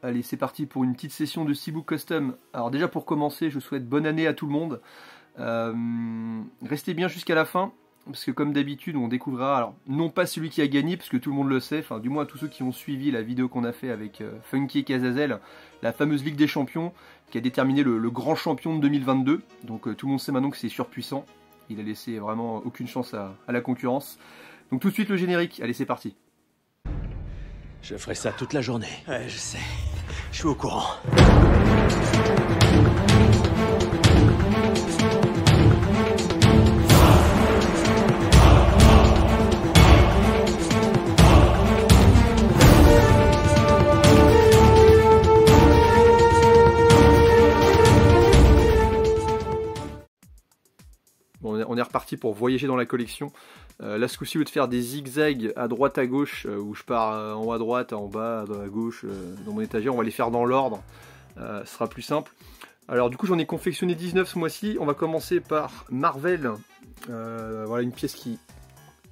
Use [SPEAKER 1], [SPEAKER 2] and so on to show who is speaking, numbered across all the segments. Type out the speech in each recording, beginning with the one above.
[SPEAKER 1] Allez, c'est parti pour une petite session de Steelbook Custom. Alors déjà pour commencer, je souhaite bonne année à tout le monde. Restez bien jusqu'à la fin, parce que comme d'habitude, on découvrira, alors non pas celui qui a gagné, parce que tout le monde le sait, enfin du moins tous ceux qui ont suivi la vidéo qu'on a fait avec Funky et Kazazel, la fameuse Ligue des Champions, qui a déterminé le grand champion de 2022. Donc tout le monde sait maintenant que c'est surpuissant. Il a laissé vraiment aucune chance à la concurrence. Donc tout de suite le générique, allez c'est parti.
[SPEAKER 2] Je ferai ça toute la journée. Ouais, je sais. Je suis au courant.
[SPEAKER 1] Bon, on est reparti pour voyager dans la collection. Là, ce coup-ci, au lieu de faire des zigzags à droite à gauche, où je pars en haut à droite, en bas à gauche, dans mon étagère, on va les faire dans l'ordre. Ce sera plus simple. Alors du coup, j'en ai confectionné 19 ce mois-ci. On va commencer par Marvel. Voilà une pièce qui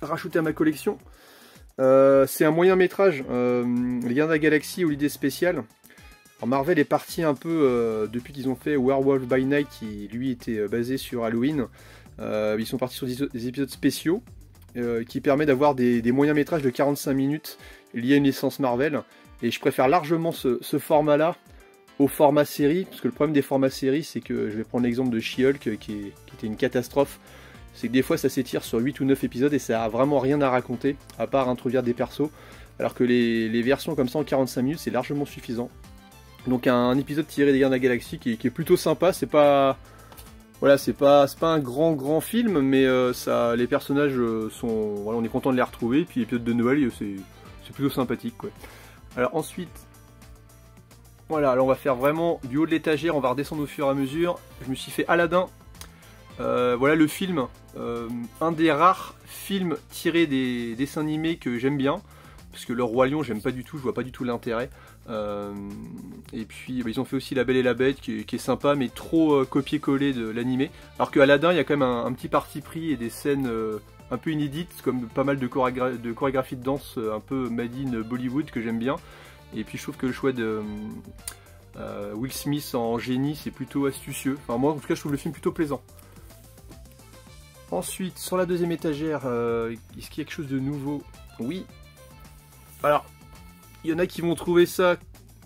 [SPEAKER 1] est rajoutée à ma collection. C'est un moyen métrage, Les Gardiens de la Galaxie ou l'idée spéciale. Alors Marvel est parti un peu depuis qu'ils ont fait Werewolf by Night, qui lui était basé sur Halloween. Ils sont partis sur des épisodes spéciaux qui permettent d'avoir des moyens métrages de 45 minutes liés à une licence Marvel. Et je préfère largement ce format-là au format série, parce que le problème des formats série, c'est que, je vais prendre l'exemple de She-Hulk qui était une catastrophe, c'est que des fois ça s'étire sur 8 ou 9 épisodes et ça a vraiment rien à raconter, à part introduire des persos, alors que les versions comme ça en 45 minutes, c'est largement suffisant. Donc un épisode tiré des Gardiens de la Galaxie qui est plutôt sympa, c'est pas... Voilà, c'est pas un grand film, mais les personnages sont... Voilà, on est content de les retrouver, puis l'épisode de Noël, c'est plutôt sympathique, quoi. Alors ensuite... Voilà, alors on va faire vraiment du haut de l'étagère, on va redescendre au fur et à mesure. Je me suis fait Aladdin. Voilà le film, un des rares films tirés des dessins animés que j'aime bien. Parce que le Roi Lion, j'aime pas du tout, je vois pas du tout l'intérêt. Et puis ils ont fait aussi La Belle et la Bête qui est sympa, mais trop copié-collé de l'animé. Alors que Aladdin, il y a quand même un petit parti pris et des scènes un peu inédites, comme pas mal de chorégraphie de danse un peu made in Bollywood que j'aime bien. Et puis je trouve que le choix de Will Smith en génie, c'est plutôt astucieux. Enfin moi en tout cas je trouve le film plutôt plaisant. Ensuite sur la deuxième étagère, est-ce qu'il y a quelque chose de nouveau? Oui. Alors, il y en a qui vont trouver ça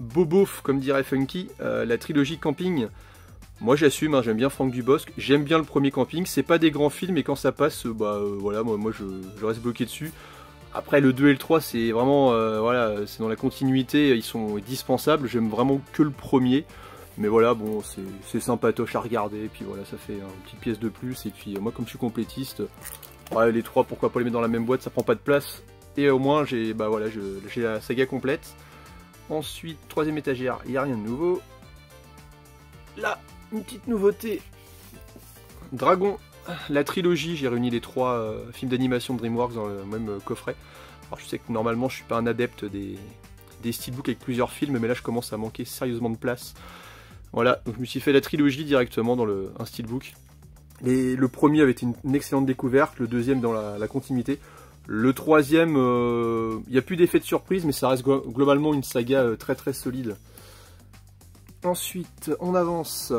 [SPEAKER 1] bobof comme dirait Funky, la trilogie Camping. Moi j'assume, hein, j'aime bien Franck Dubosc, j'aime bien le premier Camping, c'est pas des grands films et quand ça passe, voilà, moi je reste bloqué dessus. Après le 2 et le 3 c'est vraiment, voilà, c'est dans la continuité, ils sont dispensables, j'aime vraiment que le premier. Mais voilà, bon, c'est sympatoche à regarder, et puis voilà, ça fait une petite pièce de plus, et puis moi comme je suis complétiste, ouais, les trois pourquoi pas les mettre dans la même boîte, ça prend pas de place. Et au moins j'ai voilà, j'ai la saga complète. Ensuite, troisième étagère, il n'y a rien de nouveau. Là, une petite nouveauté. Dragon, la trilogie, j'ai réuni les trois films d'animation de DreamWorks dans le même coffret. Alors je sais que normalement je suis pas un adepte des steelbooks avec plusieurs films, mais là je commence à manquer sérieusement de place. Voilà, donc je me suis fait la trilogie directement dans un steelbook. Et le premier avait été une excellente découverte, le deuxième dans la continuité. Le troisième, il n'y a plus d'effet de surprise, mais ça reste globalement une saga très très solide. Ensuite, on avance.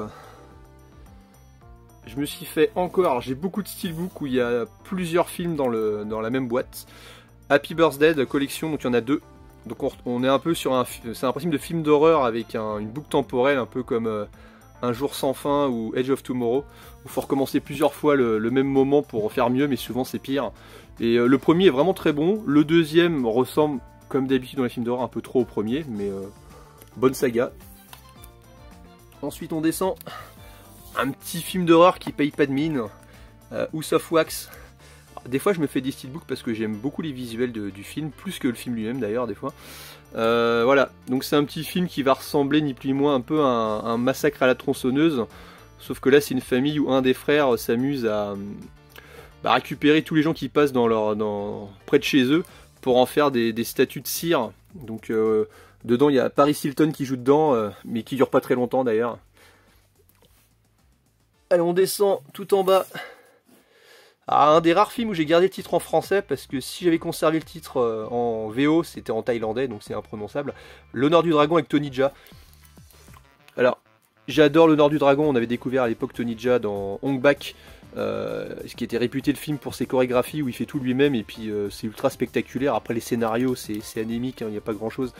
[SPEAKER 1] Je me suis fait encore, alors j'ai beaucoup de steelbooks où il y a plusieurs films dans la même boîte. Happy Birthday collection, donc il y en a deux. Donc on est un peu sur c'est un principe de film d'horreur avec une boucle temporelle, un peu comme Un jour sans fin ou Edge of Tomorrow, où il faut recommencer plusieurs fois le même moment pour faire mieux, mais souvent c'est pire. Et le premier est vraiment très bon, le deuxième ressemble, comme d'habitude dans les films d'horreur, un peu trop au premier, mais bonne saga. Ensuite on descend, un petit film d'horreur qui paye pas de mine, House of Wax. Alors, des fois je me fais des steelbooks parce que j'aime beaucoup les visuels du film, plus que le film lui-même d'ailleurs des fois. Voilà, donc c'est un petit film qui va ressembler ni plus ni moins un peu à un massacre à la tronçonneuse, sauf que là c'est une famille où un des frères s'amuse à récupérer tous les gens qui passent près de chez eux pour en faire des statues de cire. Donc dedans il y a Paris Hilton qui joue dedans, mais qui dure pas très longtemps d'ailleurs. Allez, on descend tout en bas. un des rares films où j'ai gardé le titre en français, parce que si j'avais conservé le titre en VO, c'était en thaïlandais, donc c'est imprononçable. L'honneur du dragon avec Tony Jaa. Alors, j'adore l'honneur du dragon, on avait découvert à l'époque Tony Jaa dans Hong Bak, ce qui était réputé le film pour ses chorégraphies, où il fait tout lui-même, et puis c'est ultra spectaculaire. Après les scénarios, c'est anémique, il n'y a pas grand-chose.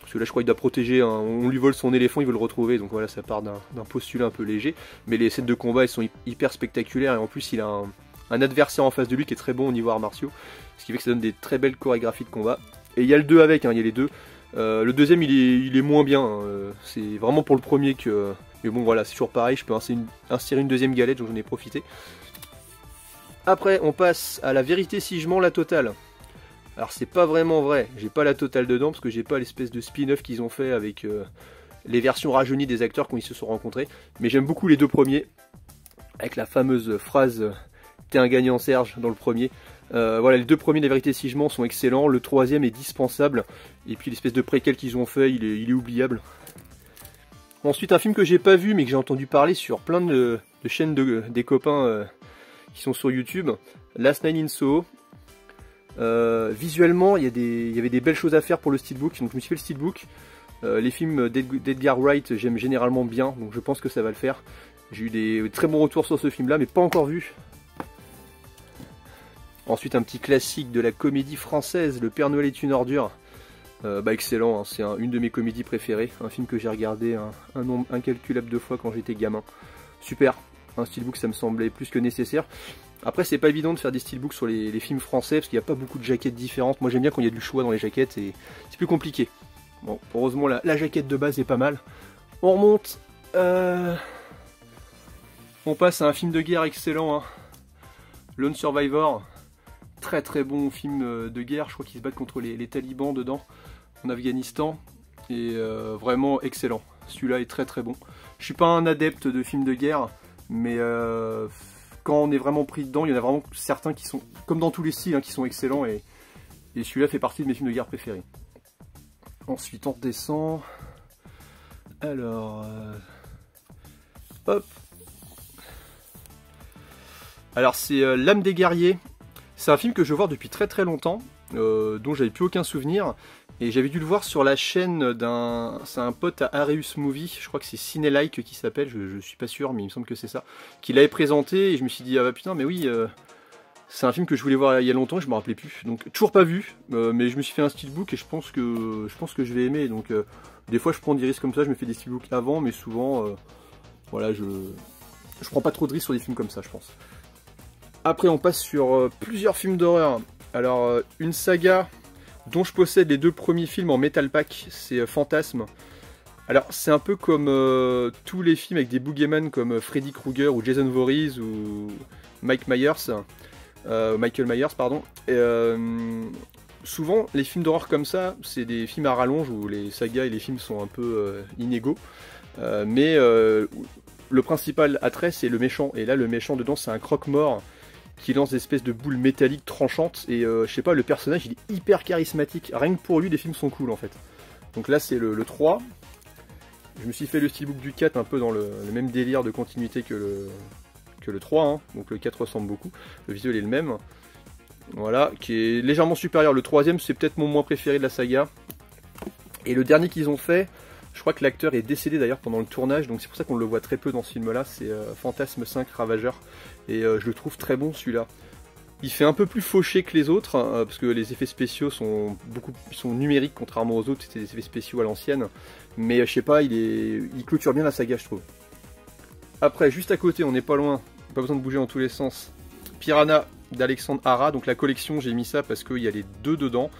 [SPEAKER 1] Parce que là je crois qu'il doit protéger, on lui vole son éléphant, il veut le retrouver, donc voilà, ça part d'un postulat un peu léger. Mais les scènes de combat, elles sont hyper spectaculaires, et en plus il a un adversaire en face de lui qui est très bon au niveau arts martiaux, ce qui fait que ça donne des très belles chorégraphies de combat. Et il y a le 2 avec, il y a les deux. Le deuxième il est moins bien, c'est vraiment pour le premier que... Mais bon voilà, c'est toujours pareil, je peux insérer une deuxième galette, donc j'en ai profité. Après on passe à La Vérité si je mens, la totale. Alors c'est pas vraiment vrai, j'ai pas la totale dedans parce que j'ai pas l'espèce de spin-off qu'ils ont fait avec les versions rajeunies des acteurs quand ils se sont rencontrés. Mais j'aime beaucoup les deux premiers, avec la fameuse phrase « T'es un gagnant Serge » dans le premier. Voilà, les deux premiers, La Vérité si je mens, sont excellents, le troisième est dispensable. Et puis l'espèce de préquel qu'ils ont fait, il est oubliable. Ensuite un film que j'ai pas vu mais que j'ai entendu parler sur plein de chaînes des copains qui sont sur YouTube, Last Night in Soho. Visuellement, il y avait des belles choses à faire pour le steelbook, donc je me suis fait le steelbook. Les films d'Edgar Wright, j'aime généralement bien, donc je pense que ça va le faire. J'ai eu des très bons retours sur ce film-là, mais pas encore vu. Ensuite, un petit classique de la comédie française, Le Père Noël est une ordure. Excellent, hein, c'est une de mes comédies préférées, un film que j'ai regardé un nombre incalculable de fois quand j'étais gamin. Super, un steelbook ça me semblait plus que nécessaire. Après c'est pas évident de faire des steelbooks sur les films français parce qu'il n'y a pas beaucoup de jaquettes différentes. Moi j'aime bien quand il y a du choix dans les jaquettes et c'est plus compliqué. Bon, heureusement la jaquette de base est pas mal. On remonte, on passe à un film de guerre excellent, hein. Lone Survivor, très très bon film de guerre, je crois qu'ils se battent contre les talibans dedans, en Afghanistan, et vraiment excellent. Celui-là est très très bon. Je suis pas un adepte de films de guerre, mais quand on est vraiment pris dedans, il y en a vraiment certains qui sont, comme dans tous les styles, hein, qui sont excellents, et celui-là fait partie de mes films de guerre préférés. Ensuite on redescend. Alors... hop. Alors c'est L'âme des guerriers. C'est un film que je veux voir depuis très très longtemps, dont j'avais plus aucun souvenir. Et j'avais dû le voir sur la chaîne d'un... C'est un pote à Areus Movie, je crois que c'est Cinelike qui s'appelle, je suis pas sûr, mais il me semble que c'est ça. Qui l'avait présenté, et je me suis dit, ah bah putain, mais oui, c'est un film que je voulais voir il y a longtemps, et je me rappelais plus. Donc toujours pas vu, mais je me suis fait un steelbook, et je pense que je vais aimer. Donc des fois je prends des risques comme ça, je me fais des steelbooks avant, mais souvent, voilà, je prends pas trop de risques sur des films comme ça, je pense. Après on passe sur plusieurs films d'horreur. Alors une saga dont je possède les deux premiers films en Metal Pack, c'est Fantasme. Alors c'est un peu comme tous les films avec des boogeyman comme Freddy Krueger ou Jason Voorhees ou Michael Myers, pardon. Et, souvent les films d'horreur comme ça, c'est des films à rallonge où les sagas et les films sont un peu inégaux. Mais le principal attrait c'est le méchant, et là le méchant dedans c'est un croque-mort qui lance des espèces de boules métalliques tranchantes, et je sais pas, le personnage il est hyper charismatique, rien que pour lui les films sont cool en fait. Donc là c'est le 3, je me suis fait le steelbook du 4 un peu dans le même délire de continuité que le 3, hein. Donc le 4 ressemble beaucoup, le visuel est le même, voilà, qui est légèrement supérieur. Le troisième c'est peut-être mon moins préféré de la saga, et le dernier qu'ils ont fait, je crois que l'acteur est décédé d'ailleurs pendant le tournage, donc c'est pour ça qu'on le voit très peu dans ce film-là, c'est Fantasme 5 Ravageur, et je le trouve très bon celui-là. Il fait un peu plus fauché que les autres, parce que les effets spéciaux sont numériques, contrairement aux autres, c'était des effets spéciaux à l'ancienne, mais je sais pas, il clôture bien la saga, je trouve. Après, juste à côté, on n'est pas loin, pas besoin de bouger dans tous les sens, Piranha d'Alexandre Hara, donc la collection, j'ai mis ça parce qu'il y a les deux dedans.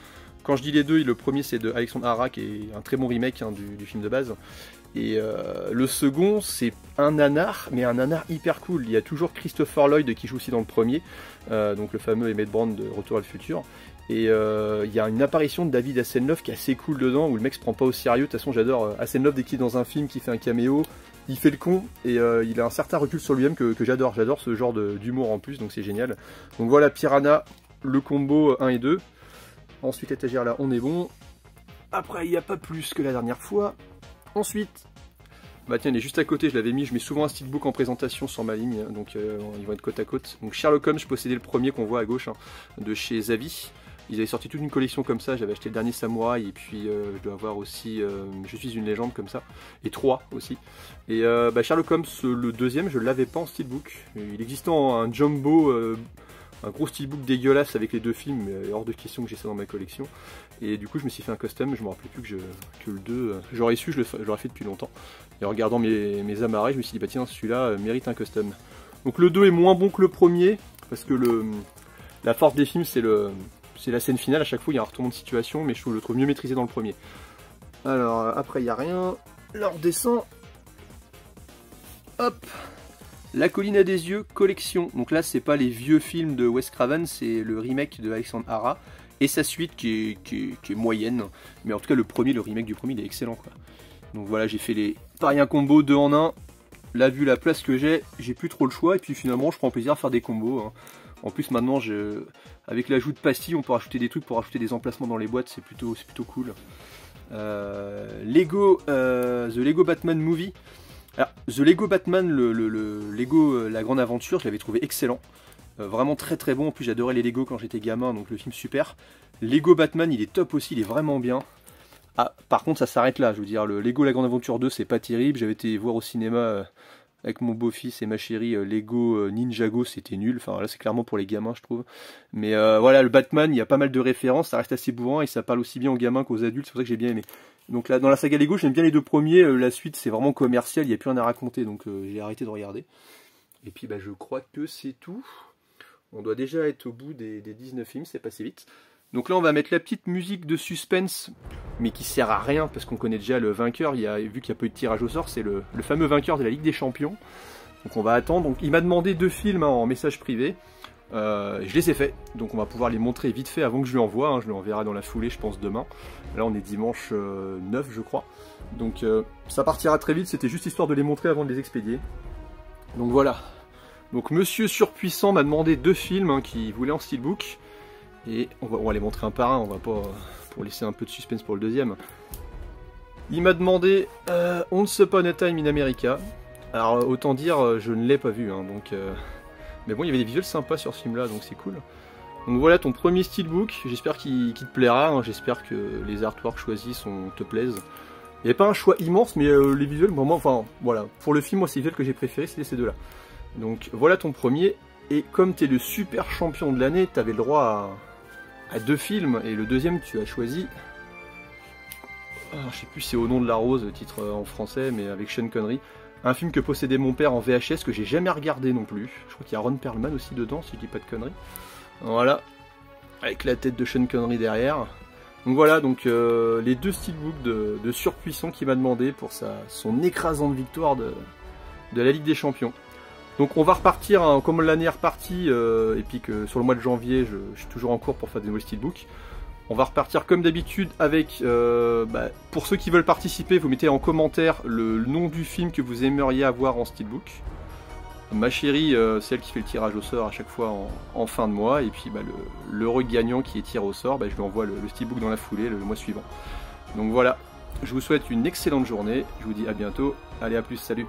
[SPEAKER 1] Quand je dis les deux, le premier c'est de Alexandre Hara, qui est un très bon remake, hein, du film de base. Et le second c'est un nanar, mais un nanar hyper cool. Il y a toujours Christopher Lloyd qui joue aussi dans le premier, donc le fameux Emmett Brown de Retour à le futur. Et il y a une apparition de David Hasselhoff qui est assez cool dedans, où le mec se prend pas au sérieux. De toute façon j'adore Hasselhoff, dès qu'il est dans un film, qui fait un caméo, il fait le con, et il a un certain recul sur lui-même que j'adore. J'adore ce genre d'humour en plus, donc c'est génial. Donc voilà, Piranha, le combo 1 et 2. Ensuite, étagère là, on est bon. Après, il n'y a pas plus que la dernière fois. Ensuite, Bah tiens, il est juste à côté, je l'avais mis, je mets souvent un steelbook en présentation sur ma ligne, donc ils vont être côte à côte. Donc Sherlock Holmes, je possédais le premier qu'on voit à gauche, hein, de chez Zavi. Ils avaient sorti toute une collection comme ça, j'avais acheté le dernier Samouraï, et puis je dois avoir aussi Je suis une légende comme ça, et 3 aussi. Et bah, Sherlock Holmes, le deuxième, je l'avais pas en steelbook. Il existait en un jumbo, un gros steelbook dégueulasse avec les deux films, mais hors de question que j'ai ça dans ma collection. Et du coup je me suis fait un custom, je me rappelais plus que le 2, j'aurais su, je l'aurais fait depuis longtemps. Et en regardant mes amarrés, je me suis dit bah tiens, celui-là mérite un custom. Donc le 2 est moins bon que le premier, parce que la force des films c'est la scène finale, à chaque fois il y a un retournement de situation, mais je le trouve mieux maîtrisé dans le premier. Alors après il n'y a rien, là on descend. Hop, La colline à des yeux, collection. Donc là c'est pas les vieux films de Wes Craven, c'est le remake de Alexandre Hara. Et sa suite qui est moyenne. Mais en tout cas le remake du premier il est excellent quoi. Donc voilà, j'ai fait les paris un combo 2 en 1. Là vu la place que j'ai plus trop le choix. Et puis finalement je prends plaisir à faire des combos. Hein. En plus maintenant avec l'ajout de pastilles on peut rajouter des trucs pour rajouter des emplacements dans les boîtes, c'est plutôt cool. Lego, The Lego Batman Movie. Alors, The Lego Batman, le Lego La Grande Aventure, je l'avais trouvé excellent. Vraiment très très bon, en plus j'adorais les Lego quand j'étais gamin, donc le film super. Lego Batman il est top aussi, il est vraiment bien. Ah, par contre ça s'arrête là, je veux dire, le Lego La Grande Aventure 2 c'est pas terrible, j'avais été voir au cinéma avec mon beau-fils et ma chérie Lego Ninjago, c'était nul, enfin là c'est clairement pour les gamins je trouve. Mais voilà, le Batman, il y a pas mal de références, ça reste assez bourrin et ça parle aussi bien aux gamins qu'aux adultes, c'est pour ça que j'ai bien aimé. Donc là, dans la saga Lego, j'aime bien les deux premiers, la suite c'est vraiment commercial, il n'y a plus rien à raconter, donc j'ai arrêté de regarder. Et puis bah, je crois que c'est tout. On doit déjà être au bout des 19 films, c'est passé vite. Donc là on va mettre la petite musique de suspense, mais qui sert à rien, parce qu'on connaît déjà le vainqueur, vu qu'il n'y a pas eu de tirage au sort, c'est le fameux vainqueur de la Ligue des Champions. Donc on va attendre, donc il m'a demandé 2 films hein, en message privé, je les ai faits, donc on va pouvoir les montrer vite fait avant que je lui envoie, hein, je lui enverrai dans la foulée je pense demain. Là on est dimanche 9 je crois, donc ça partira très vite, c'était juste histoire de les montrer avant de les expédier. Donc voilà. Donc Monsieur Surpuissant m'a demandé 2 films hein, qu'il voulait en steelbook. Et on va les montrer un par un, on va pas pour laisser un peu de suspense pour le deuxième. Il m'a demandé Once Upon a Time in America. Alors autant dire, je ne l'ai pas vu, hein, donc. Mais bon, il y avait des visuels sympas sur ce film-là, donc c'est cool. Donc voilà ton premier steelbook. J'espère qu'il te plaira. Hein, j'espère que les artworks choisis te plaisent. Il n'y avait pas un choix immense, mais les visuels, vraiment, enfin voilà. Pour le film, moi, c'est les visuels que j'ai préférés, c'était ces deux-là. Donc voilà ton premier. Et comme tu es le super champion de l'année, tu avais le droit à 2 films, et le deuxième tu as choisi, je sais plus si c'est Au nom de la rose, le titre en français, mais avec Sean Connery, un film que possédait mon père en VHS, que j'ai jamais regardé non plus, je crois qu'il y a Ron Perlman aussi dedans, si je dis pas de conneries, voilà, avec la tête de Sean Connery derrière. Donc voilà, donc les 2 steelbooks de Surpuissant qu'il m'a demandé pour son écrasante victoire de la Ligue des Champions. Donc on va repartir, hein, comme l'année est repartie, et puis que sur le mois de janvier, je suis toujours en cours pour faire des nouveaux steelbooks. On va repartir comme d'habitude avec, pour ceux qui veulent participer, vous mettez en commentaire le nom du film que vous aimeriez avoir en steelbook. Ma chérie, celle qui fait le tirage au sort à chaque fois en fin de mois, et puis l'heureux gagnant qui est tiré au sort, je lui envoie le steelbook dans la foulée le mois suivant. Donc voilà, je vous souhaite une excellente journée, je vous dis à bientôt, allez à plus, salut!